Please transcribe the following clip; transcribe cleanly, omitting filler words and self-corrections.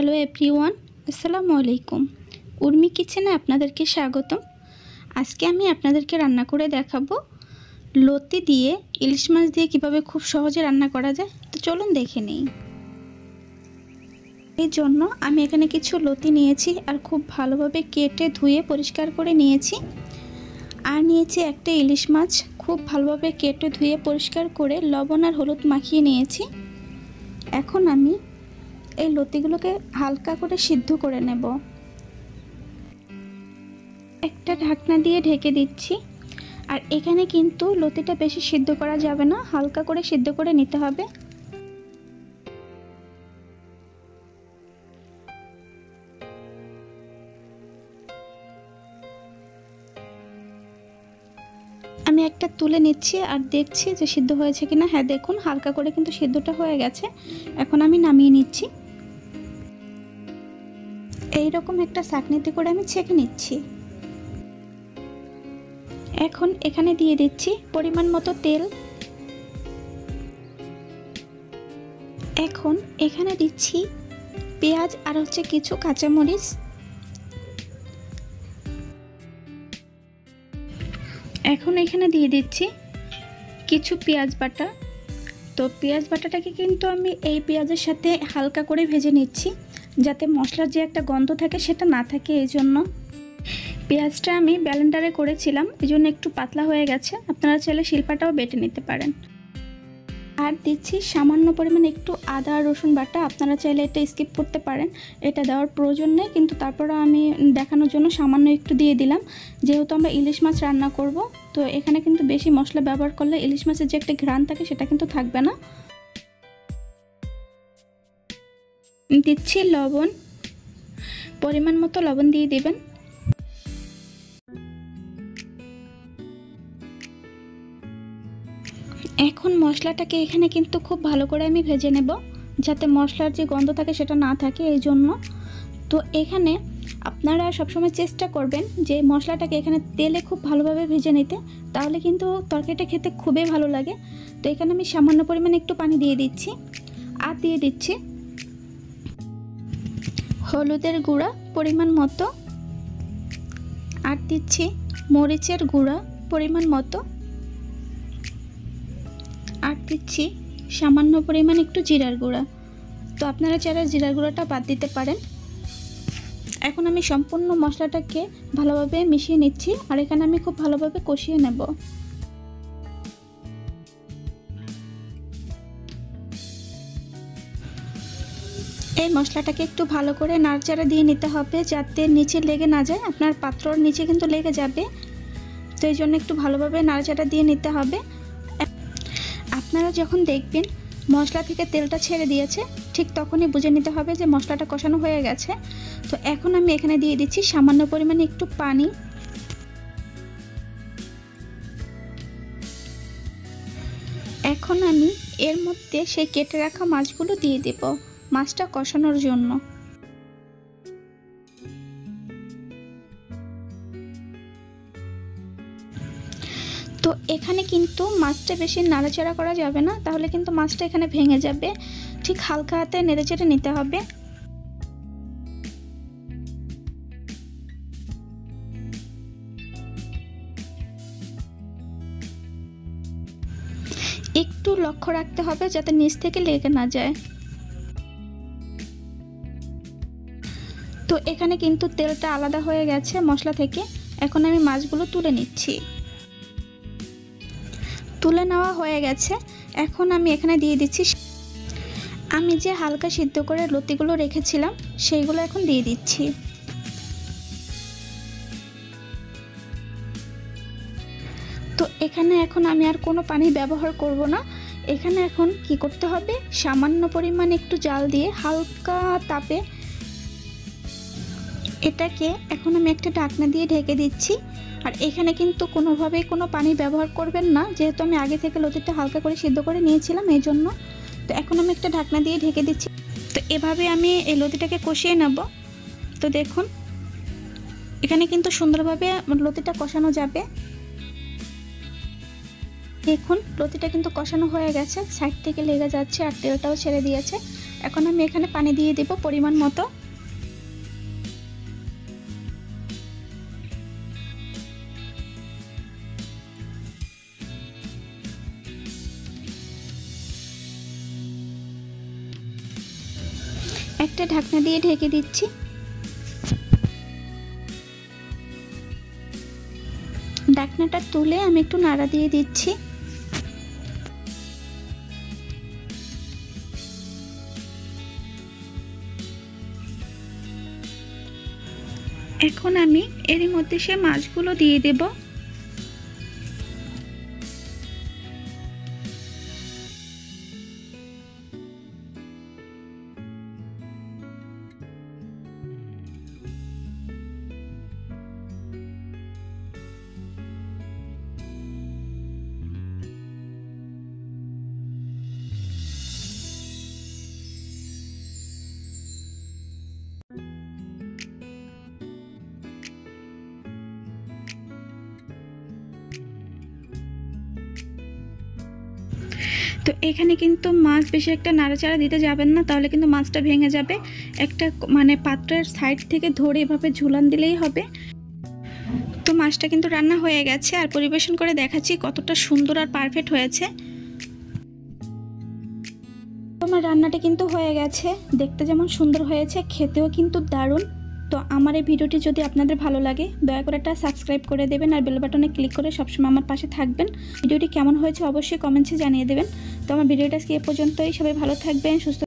Hello everyone, আসসালামু আলাইকুম। উর্মি কিচেনে আপনাদেরকে স্বাগতম। আজকে আমি আপনাদেরকে রান্না করে দেখাবো লতি দিয়ে ইলিশ মাছ দিয়ে কিভাবে খুব সহজে রান্না করা যায়। তো চলুন দেখে নিই। এই জন্য আমি এখানে কিছু লতি নিয়েছি আর খুব ভালোভাবে কেটে ধুয়ে পরিষ্কার করে নিয়েছি। আর নিয়েছি একটা ইলিশ মাছ, খুব ভালোভাবে কেটে ধুয়ে পরিষ্কার করে লবণ আর হলুদ মাখিয়ে নিয়েছি। এখন আমি এই লতিগুলোকে হালকা করে সিদ্ধ করে নেব। একটা ঢাকনা দিয়ে ঢেকে দিচ্ছি। আর এখানে কিন্তু লতিটা বেশি সিদ্ধ করা যাবে না, হালকা করে সিদ্ধ করে নিতে হবে। আমি একটা তুলে নিচ্ছি আর দেখছি যে সিদ্ধ হয়েছে কিনা। হ্যাঁ, দেখুন হালকা করে কিন্তু সিদ্ধটা হয়ে গেছে। এখন আমি নামিয়ে নিচ্ছি। এইরকম একটা ছাঁকনিতে করে আমি ছেঁকে নিচ্ছি। এখন এখানে দিয়ে দিচ্ছি পরিমাণ মতো তেল। এখন এখানে দিচ্ছি পেঁয়াজ আর কিছু কাঁচামরিচ। এখন এখানে দিয়ে দিচ্ছি কিছু পেঁয়াজ বাটা। তো পেঁয়াজ বাটাটাকে কিন্তু আমি এই পেঁয়াজের সাথে হালকা করে ভেজে নিচ্ছি, যাতে মশলার যে একটা গন্ধ থাকে সেটা না থাকে। এই জন্য পেঁয়াজটা আমি ব্লেন্ডারে করেছিলাম, এই জন্য একটু পাতলা হয়ে গেছে। আপনারা চাইলে শিলপাটাও বেটে নিতে পারেন। আর দিচ্ছি সামান্য পরিমাণে একটু আদা রসুন বাটা। আপনারা চাইলে এটা স্কিপ করতে পারেন, এটা দেওয়ার প্রয়োজন নেই, কিন্তু তারপরে আমি দেখানোর জন্য সামান্য একটু দিয়ে দিলাম। যেহেতু আমরা ইলিশ মাছ রান্না করব, তো এখানে কিন্তু বেশি মশলা ব্যবহার করলে ইলিশ মাছের যে একটা ঘ্রাণ থাকে সেটা কিন্তু থাকবে না। দিচ্ছি লবণ, পরিমাণ মতো লবণ দিয়ে দিবেন। এখন মশলাটাকে এখানে কিন্তু খুব ভালো করে আমি ভেজে নেব, যাতে মশলার যে গন্ধ থাকে সেটা না থাকে। এই জন্য তো এখানে আপনারা সবসময় চেষ্টা করবেন যে মশলাটাকে এখানে তেলে খুব ভালোভাবে ভেজে নিতে, তাহলে কিন্তু তরকারিটা খেতে খুবই ভালো লাগে। তো এখানে আমি সামান্য পরিমাণে একটু পানি দিয়ে দিচ্ছি। আর দিয়ে দিচ্ছি হলুদের গুঁড়া পরিমাণ মতো। আর দিচ্ছি মরিচের গুঁড়া পরিমাণ মতো। আর দিচ্ছি সামান্য পরিমাণ একটু জিরার গুঁড়া। তো আপনারা চাইলে জিরার গুঁড়াটা বাদ দিতে পারেন। এখন আমি সম্পূর্ণ মশলাটাকে ভালোভাবে মিশিয়ে নিচ্ছি, আর এখানে আমি খুব ভালোভাবে কষিয়ে নেব। এই মশলাটাকে একটু ভালো করে নাড়াচাড়া দিয়ে নিতে হবে, যাতে নিচে লেগে না যায়। আপনার পাত্রর নিচে কিন্তু লেগে যাবে, তো এই জন্য একটু ভালোভাবে নাড়াচাড়া দিয়ে নিতে হবে। আপনারা যখন দেখবেন মশলা থেকে তেলটা ছেড়ে দিয়েছে, ঠিক তখনই বুঝে নিতে হবে যে মশলাটা কষানো হয়ে গেছে। তো এখন আমি এখানে দিয়ে দিচ্ছি সামান্য পরিমাণে একটু পানি। এখন আমি এর মধ্যে সেই কেটে রাখা মাছগুলো দিয়ে দেব মাছটা কষানোর জন্য। তো এখানে কিন্তু মাছটা বেশি নাড়াচাড়া করা যাবে না, তাহলে কিন্তু মাছটা এখানে ভেঙে যাবে। ঠিক হালকা হাতে নেড়েচেড়ে নিতে হবে। একটু লক্ষ্য রাখতে হবে যাতে নিচ থেকে লেগে না যায়। তো এখানে কিন্তু তেলটা আলাদা হয়ে গেছে মশলা থেকে। এখন আমি মাছগুলো তুলে নিচ্ছি। তুলে নেওয়া হয়ে গেছে। এখন আমি এখানে দিয়ে দিচ্ছি আমি যে হালকা সিদ্ধ করে লতিগুলো রেখেছিলাম সেইগুলো এখন দিয়ে দিচ্ছি। তো এখানে এখন আমি আর কোনো পানি ব্যবহার করব না। এখানে এখন কি করতে হবে, সামান্য পরিমাণ একটু জাল দিয়ে হালকা তাপে এটাকে এখন আমি একটা ঢাকনা দিয়ে ঢেকে দিচ্ছি। আর এখানে কিন্তু কোনোভাবেই কোনো পানি ব্যবহার করবেন না, যেহেতু আমি আগে থেকে লতিটা হালকা করে সিদ্ধ করে নিয়েছিলাম, এই জন্য। তো এখন আমি একটা ঢাকনা দিয়ে ঢেকে দিচ্ছি। তো এভাবে আমি এই লতিটাকে কষিয়ে নেব। তো দেখুন এখানে কিন্তু সুন্দরভাবে লতিটা কষানো যাবে। দেখুন লতিটা কিন্তু কষানো হয়ে গেছে, সাইড থেকে লেগে যাচ্ছে আর তেলটাও ছেড়ে দিয়েছে। এখন আমি এখানে পানি দিয়ে দেব পরিমাণ মতো। একটা ঢাকনা দিয়ে ঢেকে দিচ্ছি। ঢাকনাটা তুলে আমি একটু নাড়া দিয়ে দিচ্ছি। এখন আমি এরই মধ্যে সে মাছগুলো দিয়ে দেব। তো এখানে কিন্তু মাছ বেশি একটা নাড়াচাড়া দিতে যাবেন না, তাহলে কিন্তু মাছটা ভেঙে যাবে। একটা মানে পাত্রের সাইড থেকে ধরে এভাবে ঝুলান দিলেই হবে। তো মাছটা কিন্তু রান্না হয়ে গেছে, আর পরিবেশন করে দেখাচ্ছি কতটা সুন্দর আর পারফেক্ট হয়েছে। আমার রান্নাটা কিন্তু হয়ে গেছে, দেখতে যেমন সুন্দর হয়েছে, খেতেও কিন্তু দারুণ। তো আমার এই ভিডিওটি যদি আপনাদের ভালো লাগে দয়া করে একটা সাবস্ক্রাইব করে দেবেন, আর বেল বাটনে ক্লিক করে সবসময় আমার পাশে থাকবেন। ভিডিওটি কেমন হয়েছে অবশ্যই কমেন্টসে জানিয়ে দেবেন। তো আমার ভিডিওটা আজকে এ পর্যন্তই। সবাই ভালো থাকবেন, সুস্থ